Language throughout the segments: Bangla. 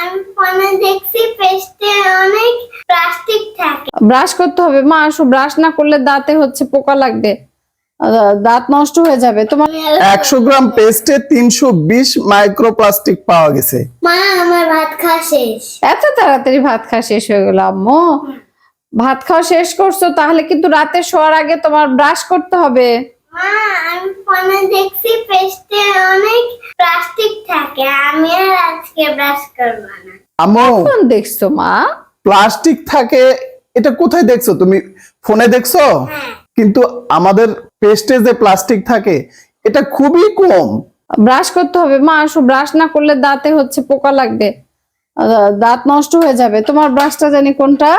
আমি ফোনে দেখছি পেস্টে অনেক প্লাস্টিক থাকে। ব্রাশ করতে হবে মা, আসো। ব্রাশ না করলে দাঁতে হচ্ছে পোকা লাগবে, দাঁত নষ্ট হয়ে যাবে তোমার। 100 গ্রাম পেস্টে 320 মাইক্রোপ্লাস্টিক পাওয়া গেছে। মা আমার ভাত খাওয়া শেষ। এত তাড়াতাড়ি ভাত খাওয়া শেষ হয়ে গেল আম্মু? ভাত খাওয়া শেষ করছো, তাহলে কিন্তু রাতে শোয়ার আগে তোমার ব্রাশ করতে হবে। মা আমি ফোনে দেখছি পেস্টে অনেক প্লাস্টিক থাকে, আমি আর আজকে ব্রাশ করব না। আম্মু কোন দেখছো মা? প্লাস্টিক থাকে এটা কোথায় দেখছো তুমি? ফোনে দেখছো? হ্যাঁ। কিন্তু আমাদের পেস্টে যে প্লাস্টিক থাকে এটা খুবই কম। ব্রাশ করতে হবে মা, আসো। ব্রাশ না করলে দাঁতে হচ্ছে পোকা লাগবে, দাঁত নষ্ট হয়ে যাবে তোমার। ব্রাশটা জানি কোনটা,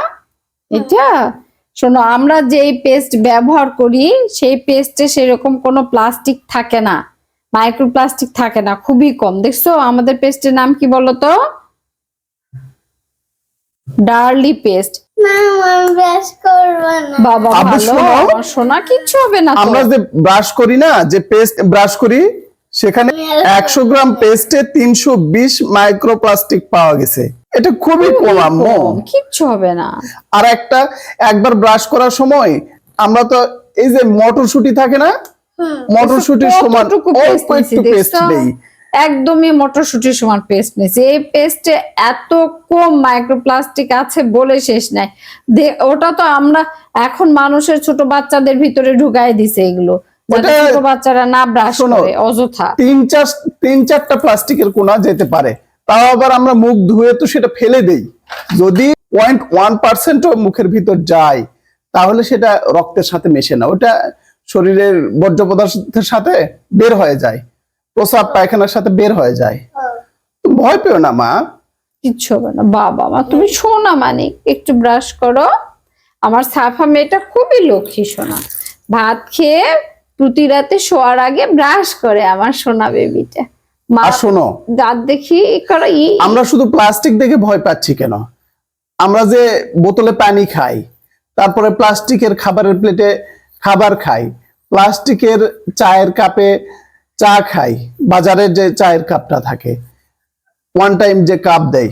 এটা। শোনো, আমরা যেই পেস্ট ব্যবহার করি সেই পেস্টে সেরকম কোনো প্লাস্টিক থাকে না, মাইক্রোপ্লাস্টিক থাকে না, খুবই কম। দেখছো আমাদের পেস্টের নাম কি বলো তো? Darlie paste. না আমি ব্রাশ করব না। বাবা আব্বু ভালো, শোনো। আমার সোনা কিচ্ছু হবে না তো। আমরা যে ব্রাশ করি না, যে পেস্ট ব্রাশ করি, সেখানে 100 গ্রাম পেস্টে 320 মাইক্রোপ্লাস্টিক পাওয়া গেছে। এটা খুবই কম আম্মু। কিচ্ছু হবে না। আর একবার ব্রাশ করার সময় আমরা তো এই যে মটরশুঁটি থাকে না, মটরশুঁটির সমান কতটুকু অল্প পেস্ট একটু নিয়েছি পেস্ট দেখছো? দেই। একদমই মটরশুঁটির সমান পেস্ট নিয়েছি। এই পেস্টে এত কম মাইক্রোপ্লাস্টিক আছে বলে শেষ নাই। ওটা তো আমরা এখন মানুষের ছোট বাচ্চাদের ভিতরে ঢুকাই দিছে এগুলো, যাতে ওটা- ছোট বাচ্চারা না ব্রাশ শোনো, করে অযথা। তিন চারটা প্লাস্টিকের কোনা যেতে পারে, তাও আবার আমরা মুখ ধুয়ে তো সেটা ফেলে দেই। যদি 0.1% মুখের ভিতর যায় তাহলে সেটা রক্তের সাথে মেশে না, ওটা শরীরের বর্জ্য পদার্থের সাথে বের হয়ে যায়, প্রস্রাব পায়খানার সাথে বের হয়ে যায়। তুমি ভয় পেও না মা। কিচ্ছু হবে না বাবা। মা তুমি সোনা মানিক, একটু ব্রাশ করো। আমার সাফা মেয়েটা খুবই লক্ষ্মী সোনা, ভাত খেয়ে প্রতি রাতে শোয়ার আগে ব্রাশ করে আমার সোনা বেবিটা। মা আর শোনো, দাঁত দেখি করা আমরা শুধু প্লাস্টিক দেখে ভয় পাচ্ছি কেন? আমরা যে বোতলে পানি খাই, তারপরে প্লাস্টিকের খাবারের প্লেটে খাবার খাই, প্লাস্টিকের চায়ের কাপে চা খাই, বাজারের যে চায়ের কাপটা থাকে, ওয়ান টাইম যে কাপ দেয়,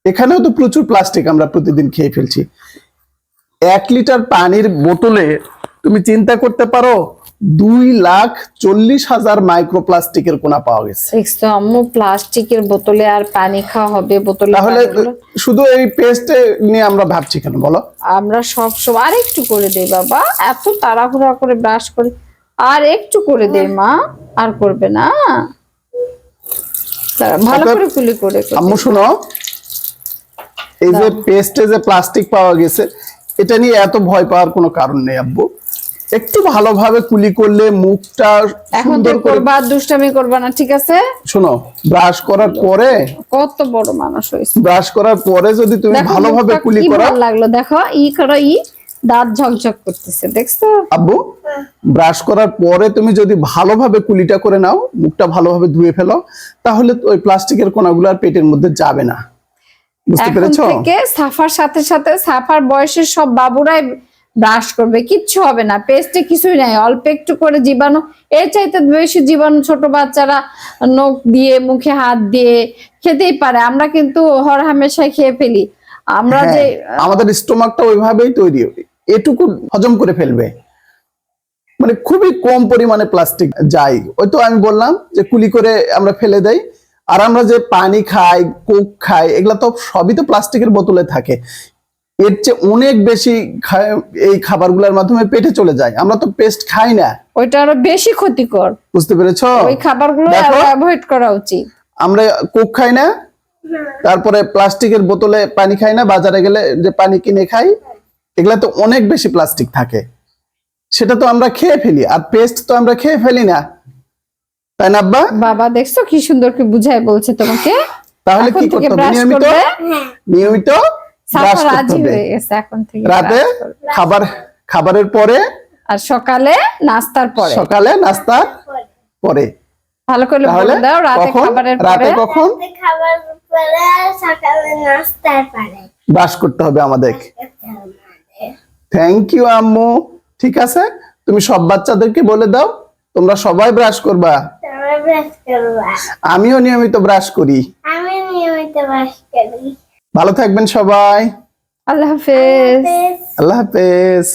এখানেও তো প্রচুর প্লাস্টিক আমরা প্রতিদিন খেয়ে ফেলছি। 1 লিটার পানির বোতলে তুমি চিন্তা করতে পারো 2,40,000 মাইক্রোপ্লাস্টিকের কোনা পাওয়া গেছে। দেখছো আম্মু, প্লাস্টিকের বোতলে আর পানি খাওয়া হবে? বোতলে তাহলে পানিগুলো শুধু এই পেস্টে নিয়ে আমরা ভাবছি কেন বলো? আমরা সব সময় আর একটু করে দেই বাবা, এত তাড়াহুড়া করে ব্রাশ করে আর একটু করে দেই মা, আর করবে না। ভালো করে কুলি করে আম্মু শোনো, এই যে পেস্টে যে প্লাস্টিক পাওয়া গেছে এটা নিয়ে এত ভয় পাওয়ার কোনো কারণ নেই আব্বু। একটু ভালোভাবে কুলি করলে মুখটা এখন তো সুন্দর করে, করবা, দুষ্টামি করবা না, ঠিক আছে? শোনো, ব্রাশ করার পরে, কত বড় মানুষ হয়েছে। ব্রাশ করার পরে যদি তুমি দেখো ভালোভাবে মুখটা কুলি কি করো। ভালো লাগলো, দেখো করো দাঁত ঝকঝক করতেছে, দেখছো? আব্বু, ব্রাশ করার পরে তুমি যদি ভালোভাবে কুলিটা করে নাও, মুখটা ভালোভাবে ধুয়ে ফেলো, তাহলে ওই প্লাস্টিকের কোনাগুলো আর পেটের মধ্যে যাবে না। বুঝতে এখন পেরেছো? থেকে সাফার সাথে সাথে সাফার বয়সের সব বাবুরাই ব্রাশ করবে, কিচ্ছু হবে না। পেস্টে কিছুই নাই, অল্প একটু করে জীবাণু, এর চাইতে বেশি জীবাণু ছোট বাচ্চারা নখ দিয়ে মুখে হাত দিয়ে খেতেই পারে। আমরা কিন্তু হরহামেশাই খেয়ে ফেলি। আমরা হ্যাঁ, যে আমাদের স্টোমাকটা ওইভাবেই তৈরি, এটুকু হজম করে ফেলবে। মানে খুবই কম পরিমাণে প্লাস্টিক যায়। ওই তো আমি বললাম যে কুলি করে আমরা ফেলে দেই। আর আমরা যে পানি খাই, কোক খাই, এগুলা তো সবই তো প্লাস্টিকের বোতলে থাকে। এর চেয়ে অনেক বেশি এই খাবারগুলোর মাধ্যমে পেটে চলে যায়। আমরা তো পেস্ট খাই না। ওইটা আরো বেশি ক্ষতিকর। বুঝতে পেরেছো? ওই খাবারগুলো দেখো, অ্যাভয়েড করা উচিত। আমরা কোক খাই না, তারপরে প্লাস্টিকের বোতলে পানি খাই না, বাজারে গেলে যে পানি কিনে খাই, এগুলা তো অনেক বেশি প্লাস্টিক থাকে। সেটা তো আমরা খেয়ে ফেলি, আর পেস্ট তো আমরা খেয়ে ফেলি না, তাই না আব্বা? বাবা দেখছো কি সুন্দর করে বুঝাই বলছে তোমাকে। তাহলে এখন কি থেকে করতে হবে? ব্রাশ নিয়মিত করবে। নিয়মিত ব্রাশ সাফা করতে রাজি হবে। হয়ে গেছে এখন থেকে। রাতে ব্রাশ করবে। খাবারের পরে, আর সকালে নাস্তার পরে। সকালে নাস্তার পরে। ভালো করে তাহলে বলে দাও, রাতে কখন? খাবারের রাতে পরে। কখন রাতে খাবার পরে আর সকালে নাস্তার পরে ব্রাশ করতে হবে আমাদের? খেতে হবে। থ্যাংক ইউ আম্মু। ঠিক আছে, তুমি সব বাচ্চাদেরকে বলে দাও তোমরা সবাই ব্রাশ করবা। তোমরা ব্রাশ করবা। আমিও নিয়মিত ব্রাশ করি। আমি নিয়মিত ব্রাশ করি। ভালো থাকবেন সবাই। আল্লাহ হাফেজ। বেশ। আল্লাহ হাফেজ।